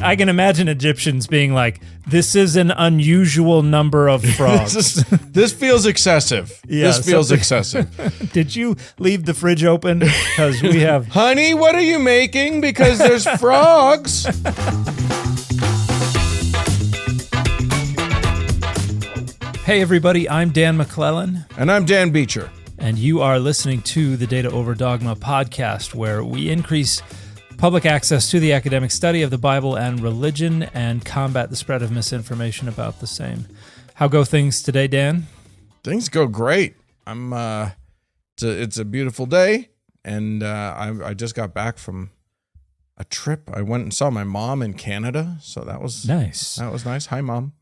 I can imagine Egyptians being like, "This is an unusual number of frogs." This feels excessive. Yeah, this feels excessive. Did you leave the fridge open? Because we have. Honey, what are you making? Because there's frogs. Hey, everybody, I'm Dan McClellan. And I'm Dan Beecher. And you are listening to the Data Over Dogma podcast, where we increase public access to the academic study of the Bible and religion and combat the spread of misinformation about the same. How go things today, Dan? Things go great. It's a beautiful day, and I just got back from a trip. I went and saw my mom in Canada, so that was nice. That was nice. Hi, Mom.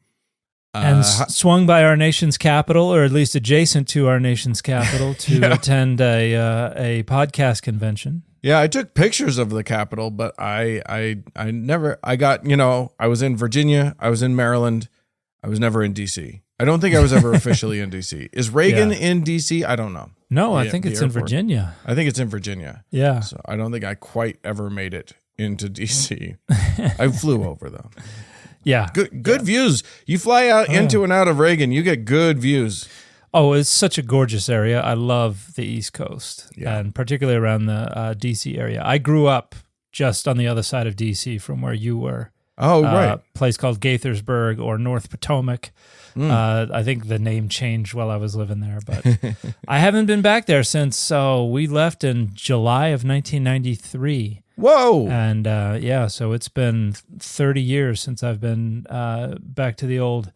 And swung by our nation's capital, or at least adjacent to our nation's capital, to attend a podcast convention. Yeah, I took pictures of the Capitol, but I was in Virginia, I was in Maryland, I was never in DC. I don't think I was ever officially in DC. Is Reagan in DC? I don't know. No, I think it's in Virginia. I think it's in Virginia. Yeah. So I don't think I quite ever made it into DC. I flew over though. Yeah. Good views. You fly out into and out of Reagan, you get good views. Oh, it's such a gorgeous area. I love the East Coast, and particularly around the D.C. area. I grew up just on the other side of D.C. from where you were. Oh, right. A place called Gaithersburg or North Potomac. I think the name changed while I was living there, but I haven't been back there since we left in July of 1993. Whoa! And so it's been 30 years since I've been back to the old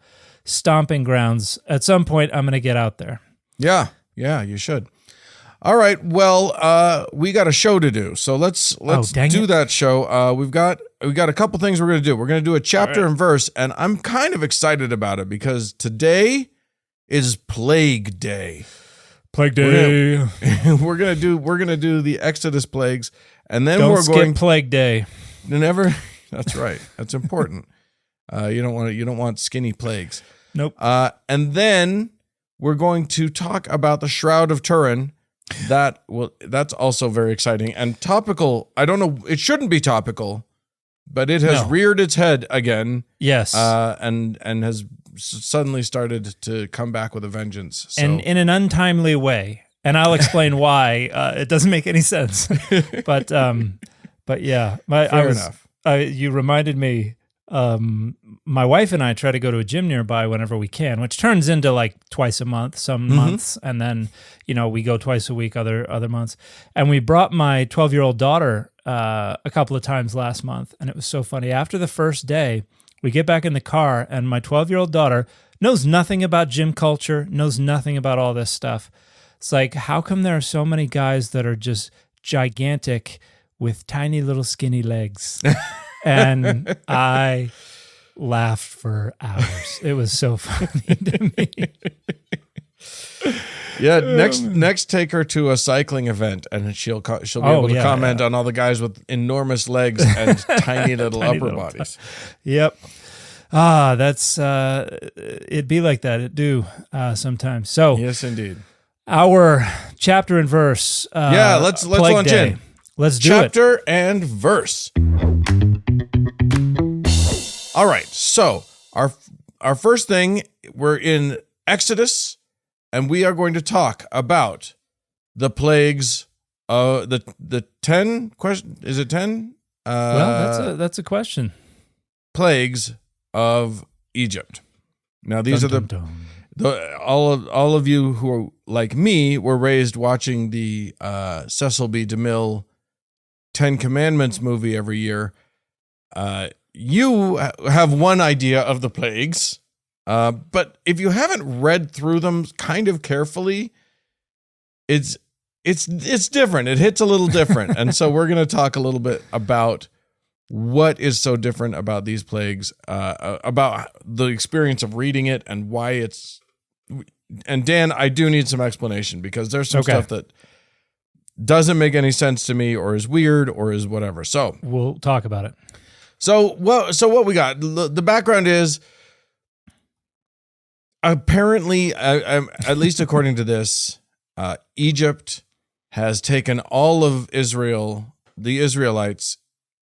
stomping grounds. At some point, I'm going to get out there. Yeah, you should. All right, well, we got a show to do, so let's do that show. We've got a couple things we're going to do. We're going to do a chapter and verse, and I'm kind of excited about it because today is Plague Day. Plague Day. We're gonna do the Exodus plagues, and then Don't skip Plague Day. Never. That's right. That's important. You don't want skinny plagues. Nope. And then we're going to talk about the Shroud of Turin. That's also very exciting and topical. I don't know. It shouldn't be topical, but it has reared its head again. Yes. And has suddenly started to come back with a vengeance. So. And in an untimely way. And I'll explain why. It doesn't make any sense. But yeah. Fair enough. You reminded me. My wife and I try to go to a gym nearby whenever we can, which turns into like twice a month, some months. And then, we go twice a week, other months. And we brought my 12-year-old daughter a couple of times last month. And it was so funny. After the first day, we get back in the car and my 12-year-old daughter knows nothing about gym culture, knows nothing about all this stuff. It's like, how come there are so many guys that are just gigantic with tiny little skinny legs? And I laughed for hours. It was so funny to me. Yeah, next take her to a cycling event, and she'll be able to comment on all the guys with enormous legs and tiny little upper bodies. Yep. That's it'd be like that. It do sometimes. So yes, indeed. Our chapter and verse. Let's launch in. Let's do chapter and verse. All right, so our first thing, we're in Exodus, and we are going to talk about the plagues. The 10 question, is it 10? Well, that's a question. Plagues of Egypt. Now these are all of you who are like me were raised watching the Cecil B. DeMille 10 Commandments movie every year. You have one idea of the plagues, but if you haven't read through them kind of carefully, it's different. It hits a little different. And so we're going to talk a little bit about what is so different about these plagues, about the experience of reading it and why it's... And Dan, I do need some explanation because there's some stuff that doesn't make any sense to me or is weird or is whatever. So we'll talk about it. So what we got, the background is apparently, at least according to this, Egypt has taken all of Israel, the Israelites,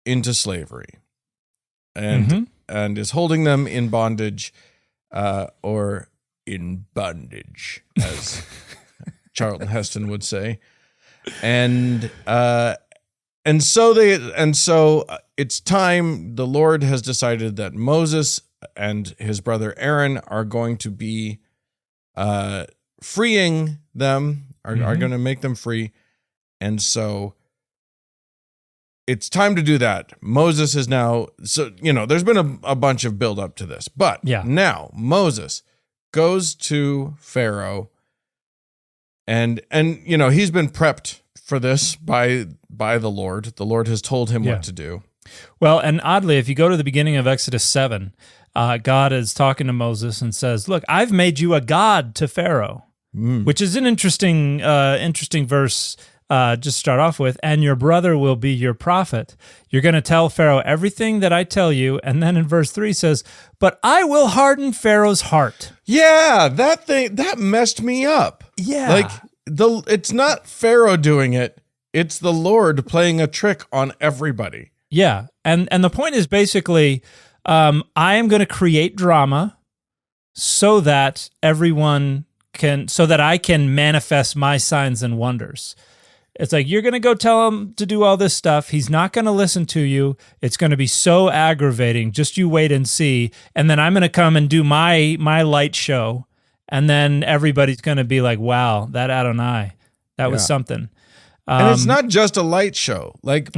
into slavery. and is holding them in bondage, or in bondage, as Charlton Heston would say. And so it's time. The Lord has decided that Moses and his brother Aaron are going to be freeing them, are going to make them free. And so it's time to do that. Moses is now, so, there's been a bunch of build up to this, but now Moses goes to Pharaoh and he's been prepped for this by the Lord. The Lord has told him what to do. Well, and oddly, if you go to the beginning of Exodus 7, God is talking to Moses and says, look, I've made you a god to Pharaoh, which is an interesting verse. Just start off with, and your brother will be your prophet. You're going to tell Pharaoh everything that I tell you. And then in verse 3 says, but I will harden Pharaoh's heart. Yeah, that messed me up. Yeah. Like it's not Pharaoh doing it. It's the Lord playing a trick on everybody. Yeah. And the point is basically, I am going to create drama so that I can manifest my signs and wonders. It's like, you're going to go tell him to do all this stuff. He's not going to listen to you. It's going to be so aggravating. Just you wait and see. And then I'm going to come and do my light show. And then everybody's going to be like, wow, that Adonai, that was something. And it's not just a light show. Like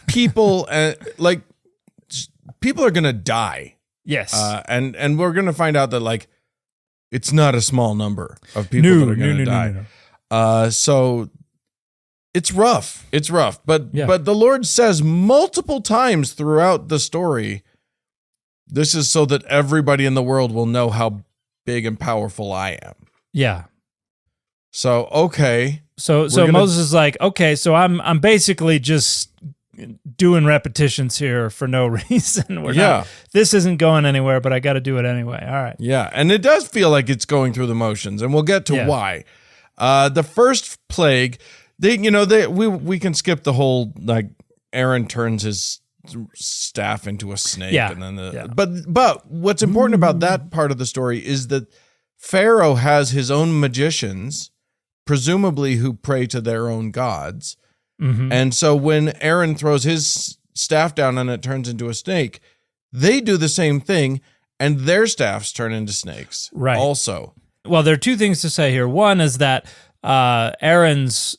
people, people are going to die. Yes. And we're going to find out that like, it's not a small number of people that are going to die. No. So it's rough. It's rough. But the Lord says multiple times throughout the story, this is so that everybody in the world will know how big and powerful I am. Yeah. So, okay. So Moses is like, okay, so I'm basically just doing repetitions here for no reason. This isn't going anywhere, but I got to do it anyway. All right. Yeah. And it does feel like it's going through the motions, and we'll get to why. The first plague, we can skip the whole, like, Aaron turns his staff into a snake. Yeah. And then but what's important about that part of the story is that Pharaoh has his own magicians, presumably who pray to their own gods. And so when Aaron throws his staff down and it turns into a snake, they do the same thing, and their staffs turn into snakes. Right. Also. Well, there are two things to say here. One is that Aaron's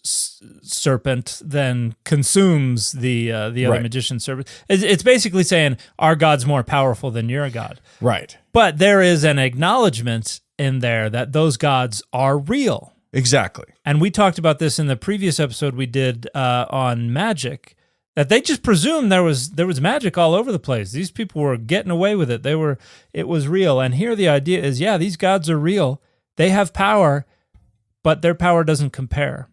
serpent then consumes the other magician's serpent. It's basically saying our God's more powerful than your God. Right. But there is an acknowledgement in there that those gods are real. Exactly. And we talked about this in the previous episode we did on magic, that they just presumed there was magic all over the place. These people were getting away with it. It was real. And here the idea is, these gods are real. They have power, but their power doesn't compare.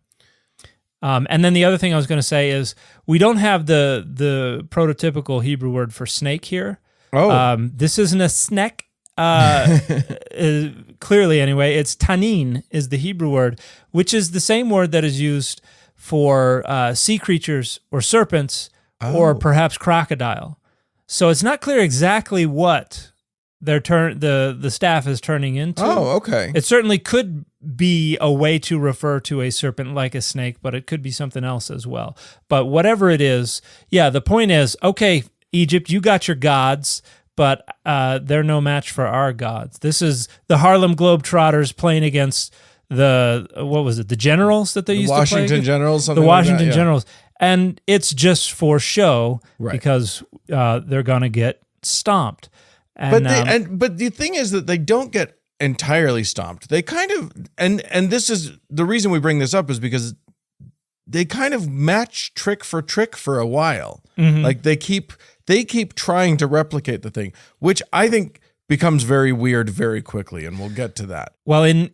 And then the other thing I was going to say is we don't have the prototypical Hebrew word for snake here. Oh. This isn't a snake. Clearly, anyway, it's tanin is the Hebrew word, which is the same word that is used for sea creatures or serpents or perhaps crocodile. So it's not clear exactly what the staff is turning into. Oh, okay. It certainly could be a way to refer to a serpent like a snake, but it could be something else as well. But whatever it is, the point is, okay, Egypt, you got your gods, but they're no match for our gods. This is the Harlem Globetrotters playing against the generals that they used to play? Washington Generals, something the Washington like that, Generals. And it's just for show because they're going to get stomped. And, but the thing is that they don't get entirely stomped. They kind of, and this is the reason we bring this up is because they kind of match trick for a while. Like they keep trying to replicate the thing, which I think becomes very weird very quickly, and we'll get to that. Well, in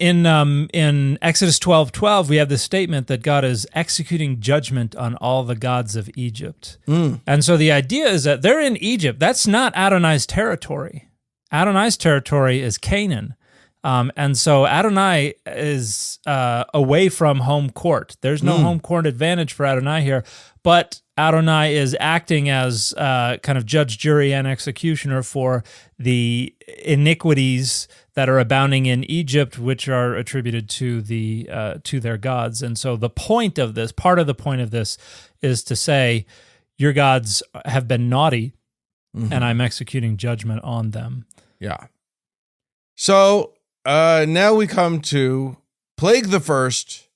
Exodus 12:12, we have this statement that God is executing judgment on all the gods of Egypt. And so the idea is that they're in Egypt. That's not Adonai's territory. Adonai's territory is Canaan. And so Adonai is away from home court. There's no home court advantage for Adonai here, but Adonai is acting as kind of judge, jury, and executioner for the iniquities that are abounding in Egypt, which are attributed to their gods. And so part of the point of this, is to say, your gods have been naughty, and I'm executing judgment on them. Yeah. So now we come to Plague the First,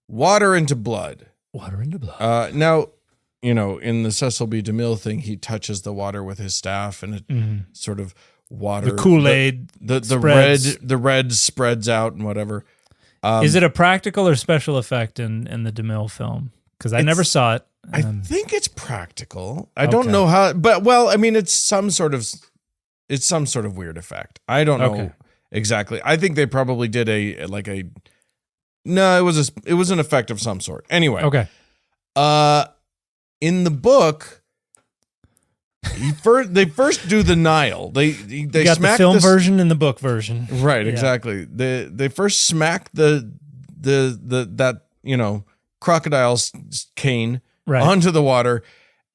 water into blood. Water into blood. Now, in the Cecil B. DeMille thing, he touches the water with his staff, and it sort of water. The Kool-Aid. The red spreads out and whatever. Is it a practical or special effect in the DeMille film? Because I never saw it. I think it's practical. I don't know how, but it's some sort of weird effect. I don't know exactly. I think they probably did it was an effect of some sort. Anyway. Okay. In the book, they first do the Nile. They got smack the film version and the book version. Right, exactly. They first smack that crocodile's cane onto the water,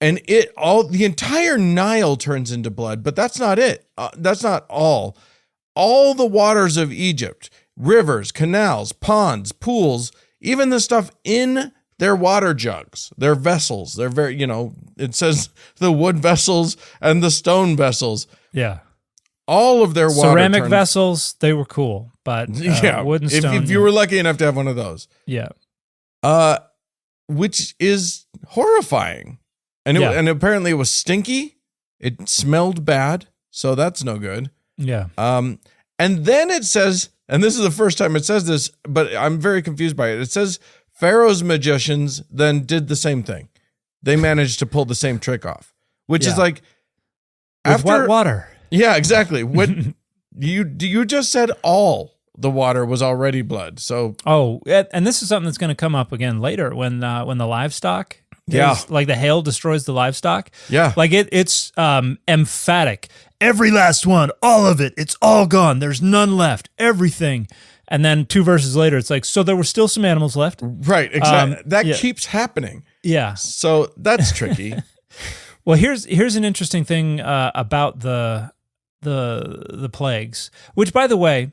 and the entire Nile turns into blood. But that's not it. That's not all. All the waters of Egypt, rivers, canals, ponds, pools, even the stuff in their water jugs, their vessels. They're very, it says the wood vessels and the stone vessels. Yeah. All of their water. Ceramic vessels, they were cool, but wooden stone. If you were lucky enough to have one of those. Yeah. Which is horrifying. And apparently it was stinky. It smelled bad. So that's no good. Yeah. And then it says, and this is the first time it says this, but I'm very confused by it. It says Pharaoh's magicians then did the same thing. They managed to pull the same trick off, which is like with wet water. Yeah, exactly. What you just said, all the water was already blood. So and this is something that's going to come up again later when the livestock. Like the hail destroys the livestock. Yeah. Like it's emphatic. Every last one, all of it, it's all gone. There's none left. Everything. And then 2 verses later, it's like, so there were still some animals left. Right, exactly. That keeps happening. Yeah. So that's tricky. Well, here's an interesting thing about the plagues, which, by the way,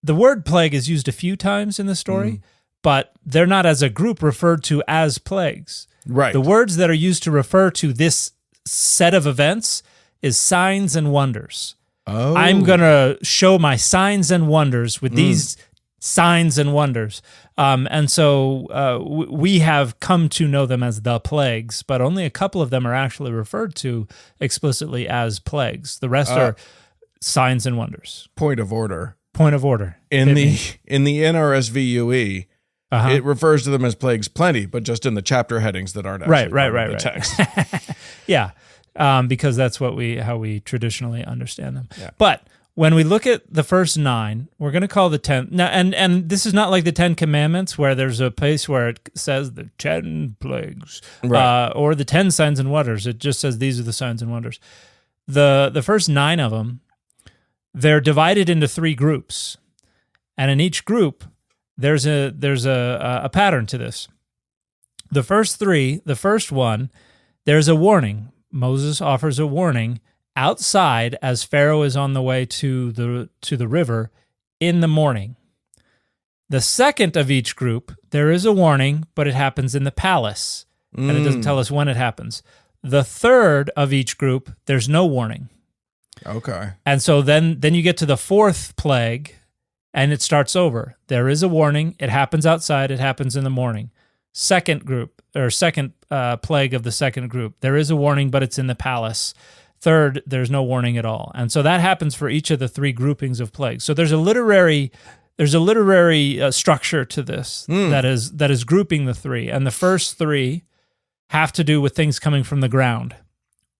the word plague is used a few times in the story, but they're not as a group referred to as plagues. Right. The words that are used to refer to this set of events is signs and wonders. Oh. I'm going to show my signs and wonders with these signs and wonders. And so we have come to know them as the plagues, but only a couple of them are actually referred to explicitly as plagues. The rest are signs and wonders. Point of order. In the NRSVUE, it refers to them as plagues plenty, but just in the chapter headings that aren't actually part of the text. Yeah. Because that's how we traditionally understand them. Yeah. But when we look at the first 9, we're going to call the 10. Now, and this is not like the 10 Commandments where there's a place where it says the 10 plagues or the 10 signs and wonders. It just says these are the signs and wonders. The first 9 of them, they're divided into 3 groups, and in each group there's a pattern to this. The first 3, the first one, there's a warning. Moses offers a warning outside as Pharaoh is on the way to the river in the morning. The second of each group, there is a warning, but it happens in the palace, and it doesn't tell us when it happens. The third of each group, there's no warning. Okay. And so then you get to the 4th plague, and it starts over. There is a warning. It happens outside. It happens in the morning. Second plague of the second group. There is a warning, but it's in the palace. Third, there's no warning at all. And so that happens for each of the 3 groupings of plagues. So there's a literary structure to this that is grouping the 3. And the first 3 have to do with things coming from the ground.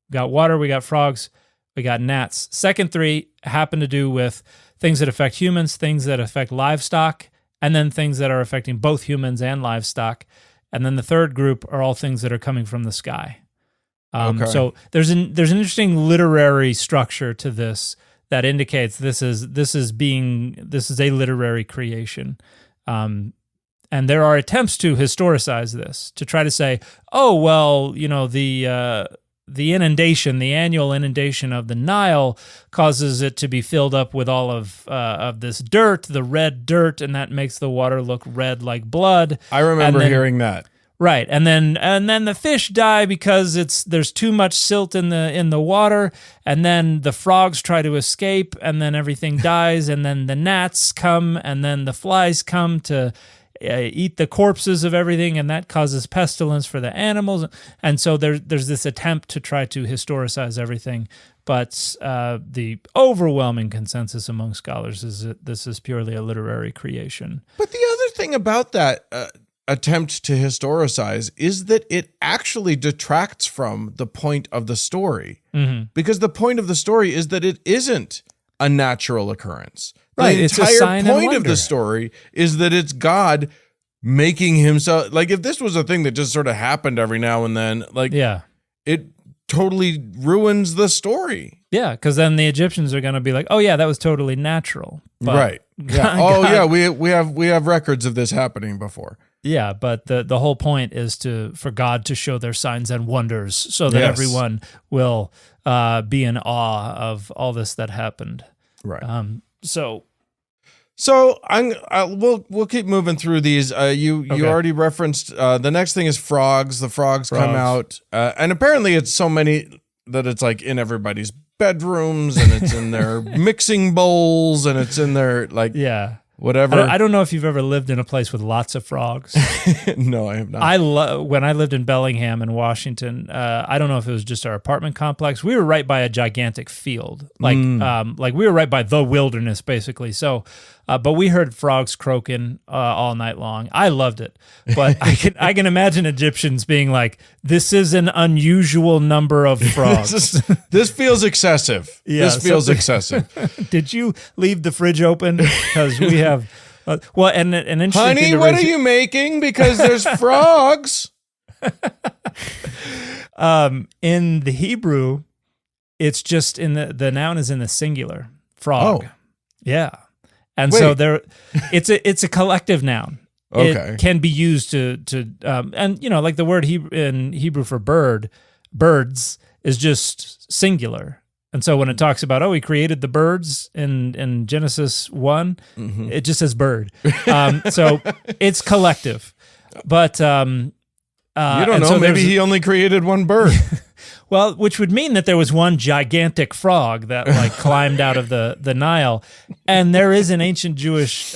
We got water, we got frogs, we got gnats. Second 3 happen to do with things that affect humans, things that affect livestock, and then things that are affecting both humans and livestock. And then the third group are all things that are coming from the sky. So there's an interesting literary structure to this that indicates this is a literary creation. And there are attempts to historicize this, to try to say, oh, well, the inundation, the annual inundation of the Nile causes it to be filled up with all of this dirt, the red dirt, and that makes the water look red like blood. I remember hearing that. Right, and then the fish die because there's too much silt in the water, and then the frogs try to escape, and then everything dies, and then the gnats come, and then the flies come to eat the corpses of everything, and that causes pestilence for the animals. And so there's this attempt to try to historicize everything, but the overwhelming consensus among scholars is that this is purely a literary creation. But the other thing about that attempt to historicize is that it actually detracts from the point of the story, because the point of the story is that it isn't a natural occurrence. Right, The it's a entire sign and point of wonder. the story is that it's God making himself, like, if this was a thing that just sort of happened every now and then, like, Yeah. it totally ruins the story. Yeah, because then the Egyptians are going to be like, "Oh yeah, that was totally natural." But Right. Yeah. Oh yeah, we have records of this happening before. Yeah, but the whole point is for God to show their signs and wonders, so that Yes. everyone will be in awe of all this that happened. Right. So We'll keep moving through these. You already referenced the next thing is frogs. The frogs come out, and apparently it's so many that it's like in everybody's bedrooms, and it's in their mixing bowls, and it's in their whatever. I don't know if you've ever lived in a place with lots of frogs. No, I have not. When I lived in Bellingham in Washington, I don't know if it was just our apartment complex. We were right by a gigantic field, like we were right by the wilderness, basically. So, but we heard frogs croaking all night long. I loved it, but I can imagine Egyptians being like, "This is an unusual number of frogs. This feels excessive. Yeah, this feels excessive." Did you leave the fridge open? Because we have, and an interesting Honey, thing to what raise- are you making? Because there's frogs. In the Hebrew, it's just in the noun is in the singular, frog. Oh. Yeah. And Wait. so it's a collective noun. Okay. It can be used to and like the word in Hebrew for birds is just singular. And so when it talks about, he created the birds in Genesis 1, it just says bird. So it's collective. But you You don't know. so Maybe there's- he only created one bird. Well, which would mean that there was one gigantic frog that climbed out of the Nile. And there is an ancient Jewish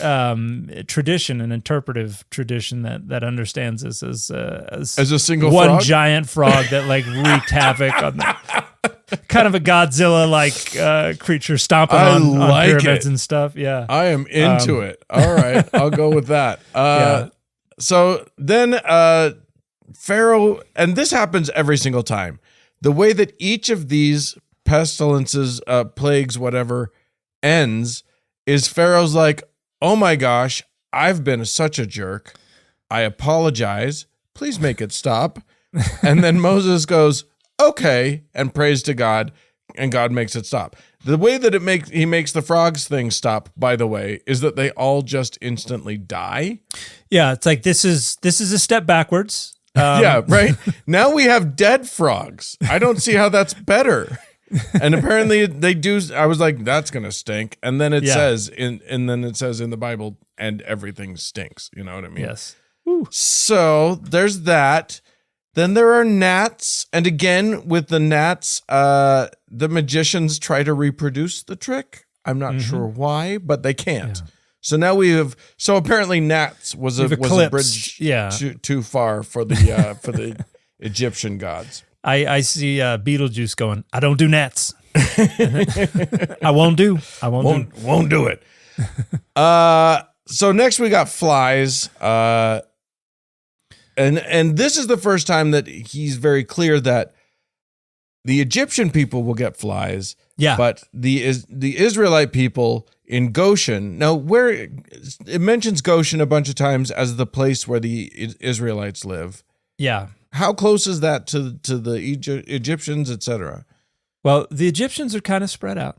tradition, an interpretive tradition that understands this as As a single one frog? giant frog that wreaked havoc on kind of a Godzilla creature stomping on pyramids and stuff. Yeah. I am into it. All right. I'll go with that. So then Pharaoh, and this happens every single time, the way that each of these pestilences, plagues, whatever, ends is Pharaoh's like, "Oh my gosh, I've been such a jerk. I apologize. Please make it stop." And then Moses goes, "Okay," and prays to God, and God makes it stop. The way that he makes the frogs thing stop, by the way, is that they all just instantly die. Yeah. It's like, this is a step backwards. Yeah, right. Now we have dead frogs. I don't see how that's better. And apparently they do. I was like, that's gonna stink. And then it says in the Bible, and everything stinks. You know what I mean? Yes. So there's that. Then there are gnats, and again with the gnats, the magicians try to reproduce the trick. I'm not sure why, but they can't. Yeah. So now so apparently gnats was a bridge too far for the Egyptian gods. I see Beetlejuice going, "I don't do gnats. I won't do it." So next we got flies. And this is the first time that he's very clear that the Egyptian people will get flies. Yeah. But the Israelite people in Goshen, now where it mentions Goshen a bunch of times as the place where the Israelites live. Yeah. How close is that to the Egyptians, etc.? Well, the Egyptians are kind of spread out.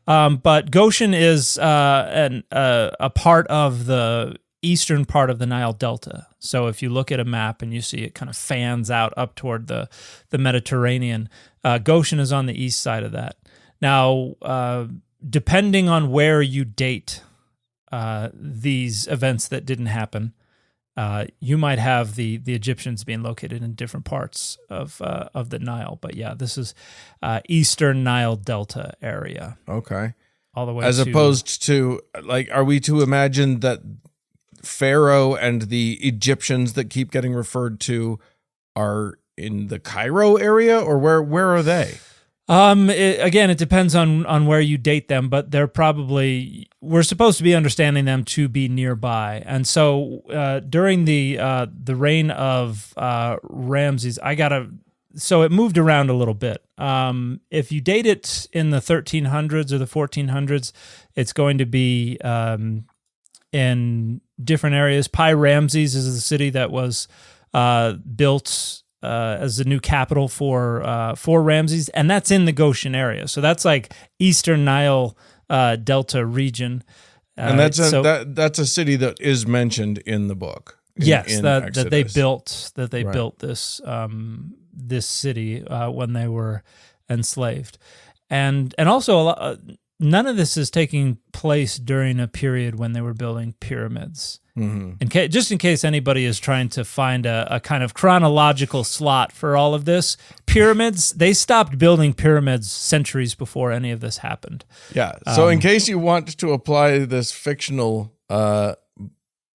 But Goshen is a part of the eastern part of the Nile Delta. So if you look at a map and you see it kind of fans out up toward the Mediterranean, Goshen is on the east side of that. Now, depending on where you date these events that didn't happen, you might have the Egyptians being located in different parts of the Nile. But yeah, this is eastern Nile Delta area. Okay. All the way as opposed to, like, are we to imagine that Pharaoh and the Egyptians that keep getting referred to are in the Cairo area, or where are they? It depends on where you date them, but they're probably, we're supposed to be understanding them to be nearby. And so during the reign of Ramses, so it moved around a little bit. If you date it in the 1300s or the 1400s, it's going to be in different areas. Pi Ramses is the city that was built as the new capital for Ramses, and that's in the Goshen area. So that's like Eastern Nile Delta region. And that's a city that is mentioned in the book. That they built this city when they were enslaved, and also none of this is taking place during a period when they were building pyramids. Mm-hmm. Just in case anybody is trying to find a kind of chronological slot for all of this, pyramids, they stopped building pyramids centuries before any of this happened. Yeah. So in case you want to apply this fictional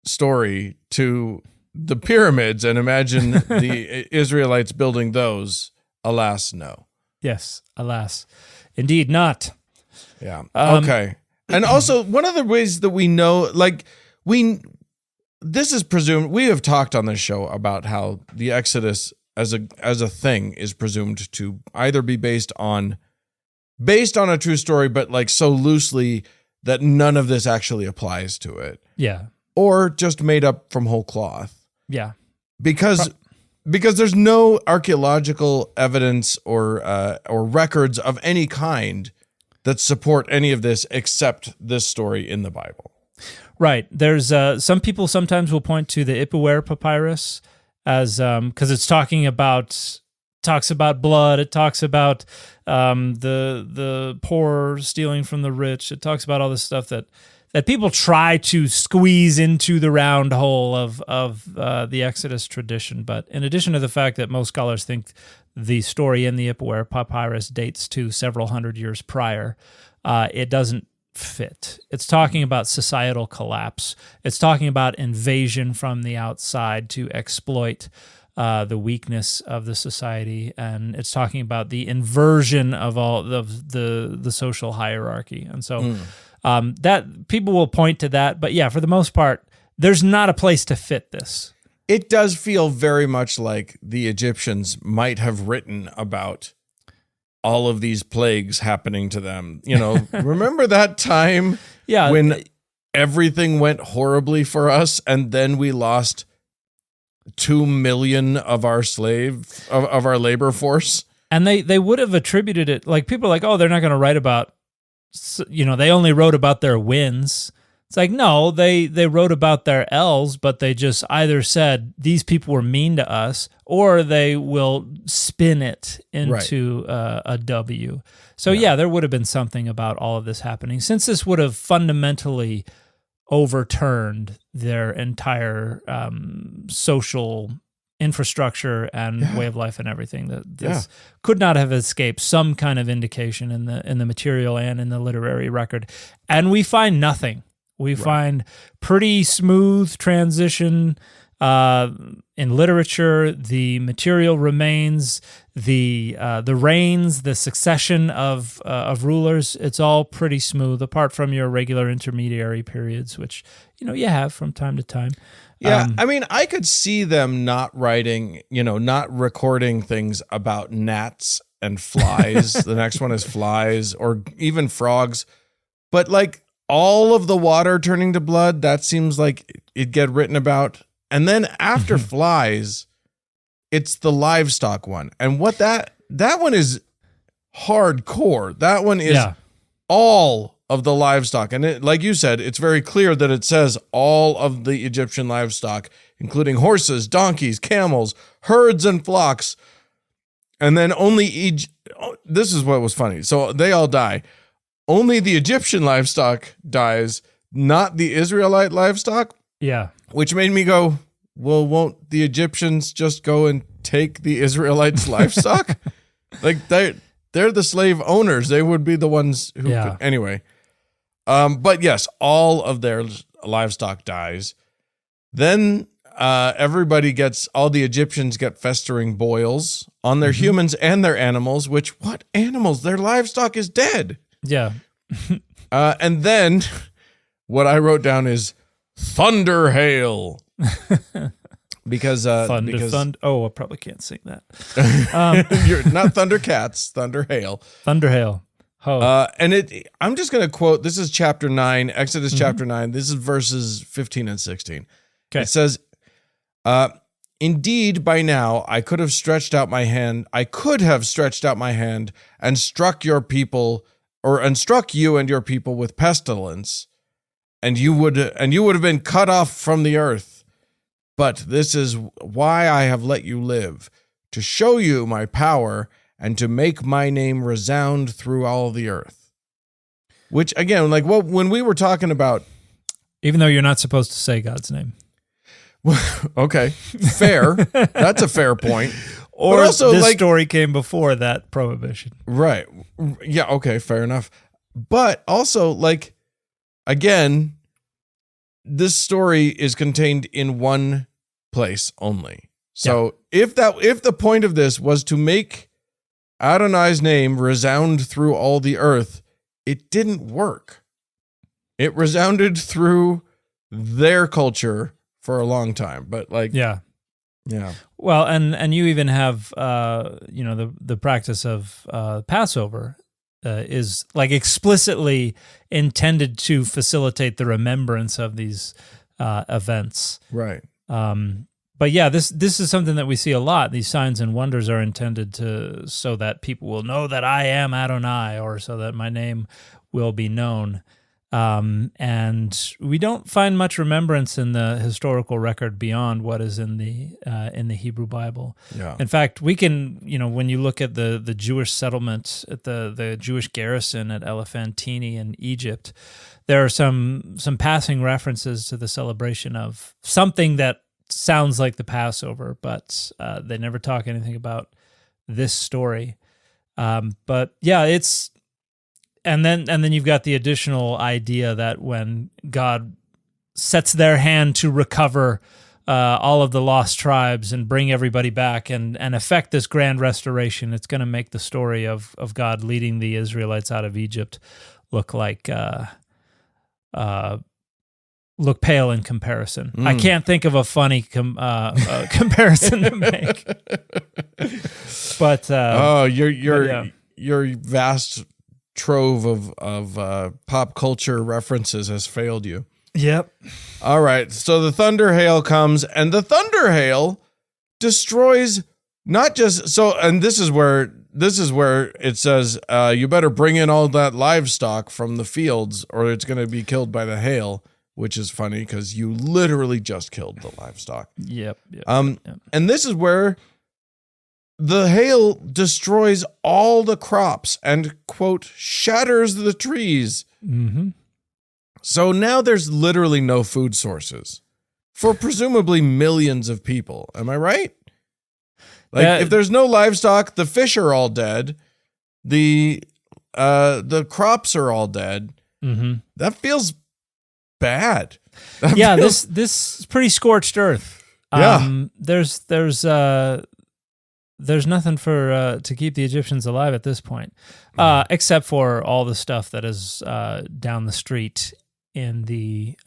story to the pyramids and imagine the Israelites building those, alas, no. Yes, alas. Indeed not. Yeah. Okay. And also, one of the ways that we know, this is presumed, we have talked on this show about how the Exodus as a thing is presumed to either be based on a true story, but like so loosely that none of this actually applies to it. Yeah. Or just made up from whole cloth. Yeah. Because there's no archaeological evidence or records of any kind that support any of this except this story in the Bible. Right. There's some people sometimes will point to the Ipuwer papyrus as because it's talks about blood. It talks about the poor stealing from the rich. It talks about all this stuff that people try to squeeze into the round hole of the Exodus tradition. But in addition to the fact that most scholars think the story in the Ipuwer papyrus dates to several hundred years prior, it doesn't fit. It's talking about societal collapse. It's talking about invasion from the outside to exploit the weakness of the society, and it's talking about the inversion of all of the social hierarchy. And so that people will point to that, but yeah, for the most part, there's not a place to fit this. It does feel very much like the Egyptians might have written about all of these plagues happening to them. You know, remember that time when everything went horribly for us and then we lost 2 million of our of our labor force? And they would have attributed it, like people are like, oh, they're not going to write about, they only wrote about their wins. It's like, no, they wrote about their L's, but they just either said these people were mean to us, or they will spin it into a W. So yeah, there would have been something about all of this happening, since this would have fundamentally overturned their entire social infrastructure and way of life and everything. That this could not have escaped some kind of indication in the material and in the literary record, and we find nothing. We find pretty smooth transition in literature. The material remains, the reigns, the succession of rulers. It's all pretty smooth, apart from your regular intermediary periods, which you have from time to time. Yeah, I mean, I could see them not writing, not recording things about gnats and flies. The next one is flies, or even frogs, but like, all of the water turning to blood, that seems like it'd get written about. And then after flies, it's the livestock one. And what that one is hardcore. That one is all of the livestock. And it, like you said, it's very clear that it says all of the Egyptian livestock, including horses, donkeys, camels, herds, and flocks. And then this is what was funny. So they all die. Only the Egyptian livestock dies, not the Israelite livestock. Yeah. Which made me go, well, won't the Egyptians just go and take the Israelites' livestock? Like they're the slave owners. They would be the ones who could. Anyway. But yes, all of their livestock dies. Then all the Egyptians get festering boils on their humans and their animals, what animals? Their livestock is dead. Yeah. And then what I wrote down is thunder hail. Because thunder. Oh, I probably can't sing that. You're not Thundercats, thunder hail. Thunder hail. Oh. I'm just going to quote, this is chapter 9, Exodus chapter 9. This is verses 15 and 16. Okay. It says, indeed, by now I could have stretched out my hand. And struck your people, and struck you and your people with pestilence, and you would have been cut off from the earth. But this is why I have let you live, to show you my power and to make my name resound through all the earth. Which, again, like when we were talking about... Even though you're not supposed to say God's name. Okay, fair. That's a fair point. Or also, this story came before that prohibition. Right. Yeah, okay, fair enough. But also, again, this story is contained in one place only. So if the point of this was to make Adonai's name resound through all the earth, it didn't work. It resounded through their culture for a long time, but yeah. Well, and you even have the practice of Passover is explicitly intended to facilitate the remembrance of these events, right? But yeah, this is something that we see a lot. These signs and wonders are intended so that people will know that I am Adonai, or so that my name will be known. And we don't find much remembrance in the historical record beyond what is in the Hebrew Bible. Yeah. In fact, we can, when you look at the Jewish settlement at the Jewish garrison at Elephantine in Egypt, there are some passing references to the celebration of something that sounds like the Passover, but they never talk anything about this story. But yeah, it's. And then you've got the additional idea that when God sets their hand to recover all of the lost tribes and bring everybody back and effect this grand restoration, it's going to make the story of God leading the Israelites out of Egypt look look pale in comparison. I can't think of a funny comparison to make. But your vast trove of pop culture references has failed you. Yep. All right. So the thunder hail comes, and the thunder hail destroys not just so. And this is where it says you better bring in all that livestock from the fields, or it's going to be killed by the hail. Which is funny because you literally just killed the livestock. Yep. And this is where the hail destroys all the crops and, quote, shatters the trees. Mm-hmm. So now there's literally no food sources for presumably millions of people. Am I right? If there's no livestock, the fish are all dead. The crops are all dead. Mm-hmm. That feels bad. This is pretty scorched earth. Yeah. There's nothing to keep the Egyptians alive at this point, except for all the stuff that is down the street in the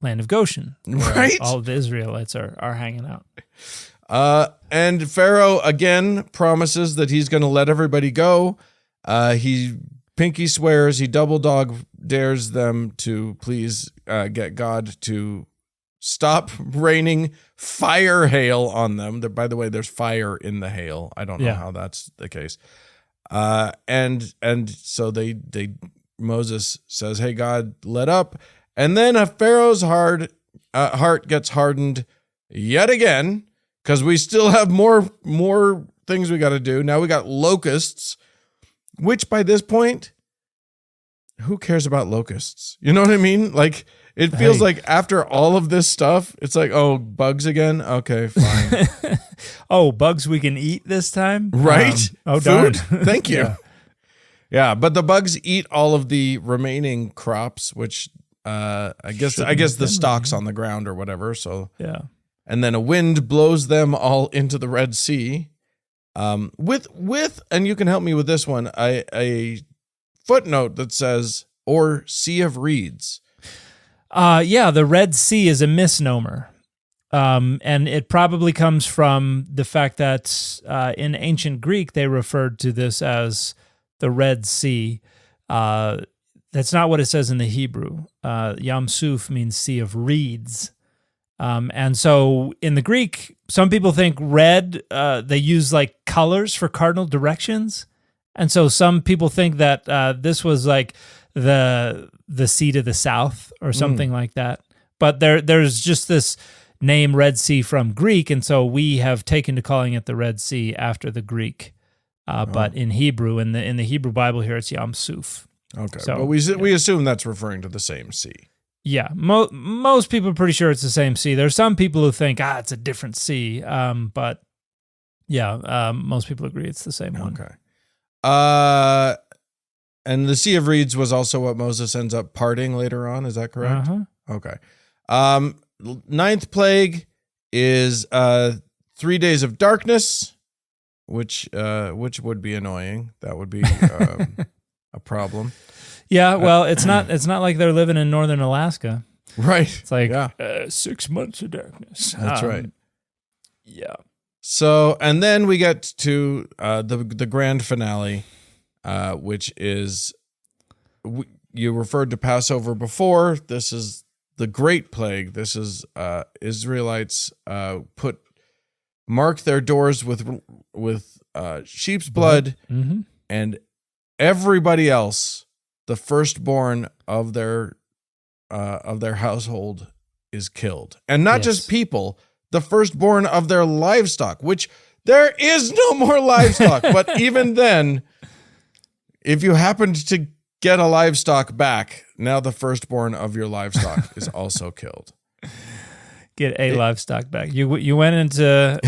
land of Goshen, where right? all of the Israelites are hanging out. And Pharaoh again promises that he's going to let everybody go. He pinky swears, he double dog dares them to please get God to stop raining fire hail on them. By the way, there's fire in the hail. I don't know how that's the case. And so they Moses says, "Hey, God, let up." And then a Pharaoh's heart gets hardened yet again, because we still have more things we got to do. Now we got locusts, which by this point, who cares about locusts? You know what I mean? Like, it feels like after all of this stuff, it's like, oh, bugs again? Okay, fine. Oh, bugs we can eat this time? Right? Oh, Food? darn. Thank you. Yeah. Yeah, but the bugs eat all of the remaining crops, which I guess the stalks on the ground or whatever. So yeah. And then a wind blows them all into the Red Sea. With and you can help me with this one, a footnote that says, or Sea of Reeds. Yeah, the Red Sea is a misnomer. And it probably comes from the fact that in ancient Greek, they referred to this as the Red Sea. That's not what it says in the Hebrew. Yam Suf means Sea of Reeds. And so in the Greek, some people think red, they use like colors for cardinal directions. And so some people think that this was like the sea to the south or something like that. But there's just this name Red Sea from Greek, and so we have taken to calling it the Red Sea after the Greek. But in Hebrew, in the Hebrew Bible here, it's Yam Suf. Okay, so, but we assume that's referring to the same sea. Yeah, most people are pretty sure it's the same sea. There's some people who think, it's a different sea. But yeah, most people agree it's the same one. Okay. And the Sea of Reeds was also what Moses ends up parting later on. Is that correct? Uh-huh. Okay. Ninth plague is 3 days of darkness, which would be annoying. That would be a problem. Yeah, well, it's not like they're living in northern Alaska. Right. It's like 6 months of darkness. That's right. Yeah. So, and then we get to the grand finale, which is, you referred to Passover before. This is the Great Plague. This is Israelites mark their doors with sheep's blood, and everybody else, the firstborn of their household, is killed, and not just people. The firstborn of their livestock, which there is no more livestock. But even then, if you happened to get a livestock back, now the firstborn of your livestock is also killed. Get livestock back. You went into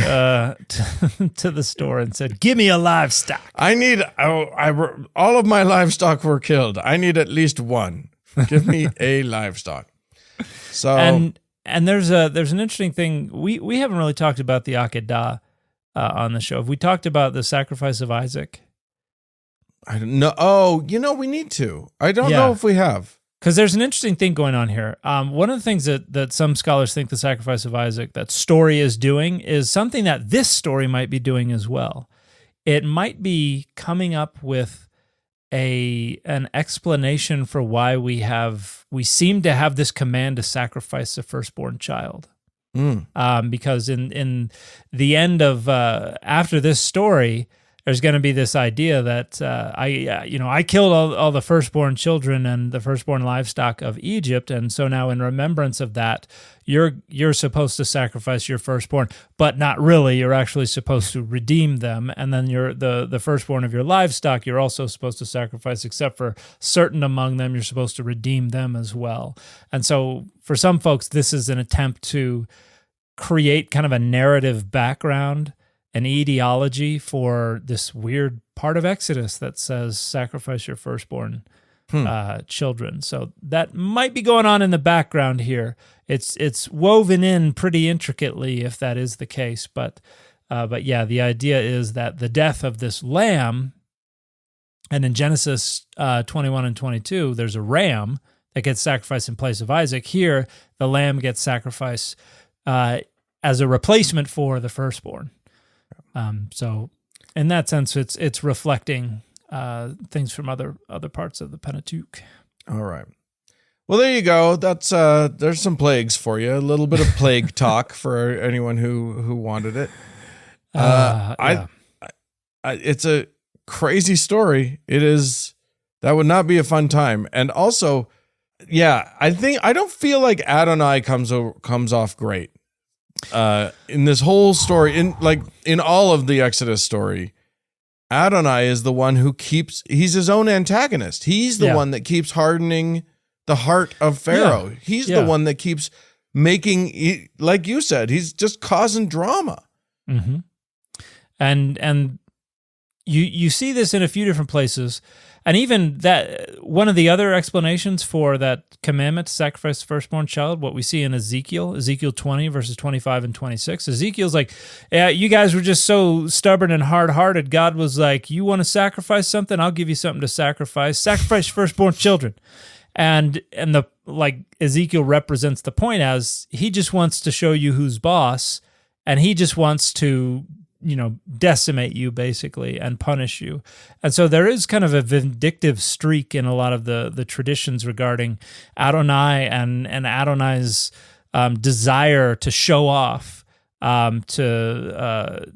to the store and said, "Give me a livestock." I need. All of my livestock were killed. I need at least one. Give me a livestock. So and there's an interesting thing. We haven't really talked about the Akedah on the show. Have we talked about the sacrifice of Isaac? I don't know. Oh, we need to. I don't know if we have. Because there's an interesting thing going on here. One of the things that some scholars think the sacrifice of Isaac, that story is doing, is something that this story might be doing as well. It might be coming up with an explanation for why we seem to have this command to sacrifice the firstborn child. Because in the end of after this story, there's going to be this idea that I killed all the firstborn children and the firstborn livestock of Egypt, and so now in remembrance of that, you're supposed to sacrifice your firstborn, but not really. You're actually supposed to redeem them, and then the firstborn of your livestock you're also supposed to sacrifice, except for certain among them you're supposed to redeem them as well. And so for some folks, this is an attempt to create kind of a narrative background, an etiology for this weird part of Exodus that says sacrifice your firstborn children. So that might be going on in the background here. It's woven in pretty intricately if that is the case. But yeah, the idea is that the death of this lamb, and in Genesis 21 and 22, there's a ram that gets sacrificed in place of Isaac. Here, the lamb gets sacrificed as a replacement for the firstborn. So in that sense, it's reflecting things from other parts of the Pentateuch. All right. Well, there you go. That's there's some plagues for you. A little bit of plague talk for anyone who wanted it. It's a crazy story. It is That would not be a fun time. And also, yeah, I don't feel like Adonai comes off great in this whole story. In all of the Exodus story, Adonai is the one who he's his own antagonist. He's the one that keeps hardening the heart of Pharaoh. He's the one that keeps making, like you said, he's just causing drama. Mm-hmm. And you see this in a few different places. And even that, one of the other explanations for that commandment to sacrifice the firstborn child, what we see in Ezekiel 20, verses 25 and 26. Ezekiel's like, yeah, you guys were just so stubborn and hard-hearted. God was like, you want to sacrifice something? I'll give you something to sacrifice. Sacrifice firstborn children. And Ezekiel represents the point as he just wants to show you who's boss, and he just wants to decimate you basically and punish you. And so there is kind of a vindictive streak in a lot of the traditions regarding Adonai and Adonai's desire to show off, to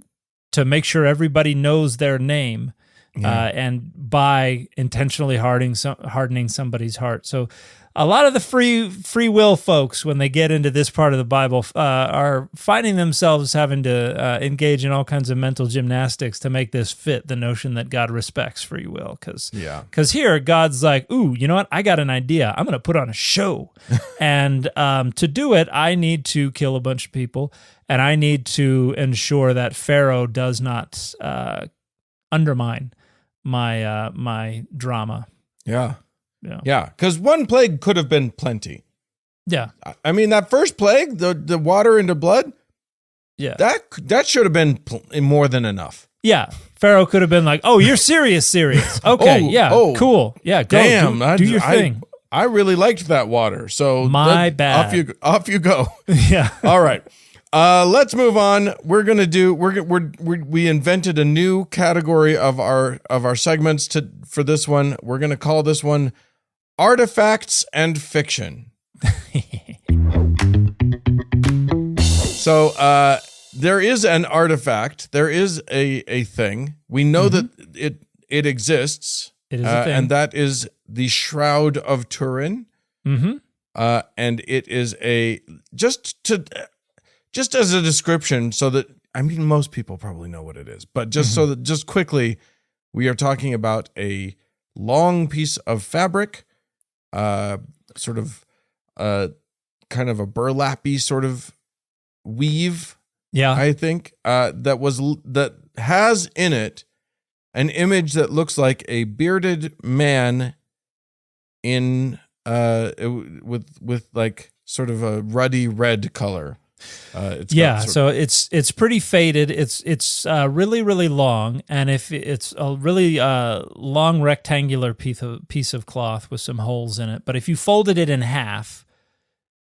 make sure everybody knows their name, and by intentionally hardening somebody's heart. So a lot of the free will folks, when they get into this part of the Bible, are finding themselves having to engage in all kinds of mental gymnastics to make this fit the notion that God respects free will. Because here, God's like, ooh, you know what? I got an idea. I'm going to put on a show. And to do it, I need to kill a bunch of people, and I need to ensure that Pharaoh does not undermine my drama. Yeah. Yeah, because one plague could have been plenty. Yeah. I mean, that first plague, the water into blood, that should have been more than enough. Yeah. Pharaoh could have been like, oh, you're serious. Okay, cool. Yeah, go, damn, do your thing. I really liked that water, so bad. Off you go. Yeah. All right. Let's move on. We invented a new category of our segments for this one. We're going to call this one Artifacts and Fiction. So there is an artifact. There is a thing. We know that it exists. It is a thing. And that is the Shroud of Turin. Mm-hmm. And it is just as a description, so that, I mean, most people probably know what it is, but just quickly, we are talking about a long piece of fabric, sort of kind of a burlappy sort of weave. Yeah, I think that has in it an image that looks like a bearded man in with like sort of a ruddy red color. So it's pretty faded. It's really, really long, and if it's a really long rectangular piece of cloth with some holes in it. But if you folded it in half,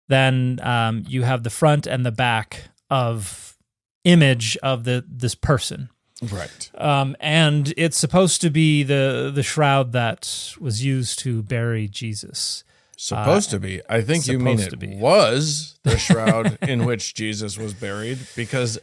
then you have the front and the back of image of this person. Right. And it's supposed to be the shroud that was used to bury Jesus. Supposed to be. I think you mean it was the shroud in which Jesus was buried, because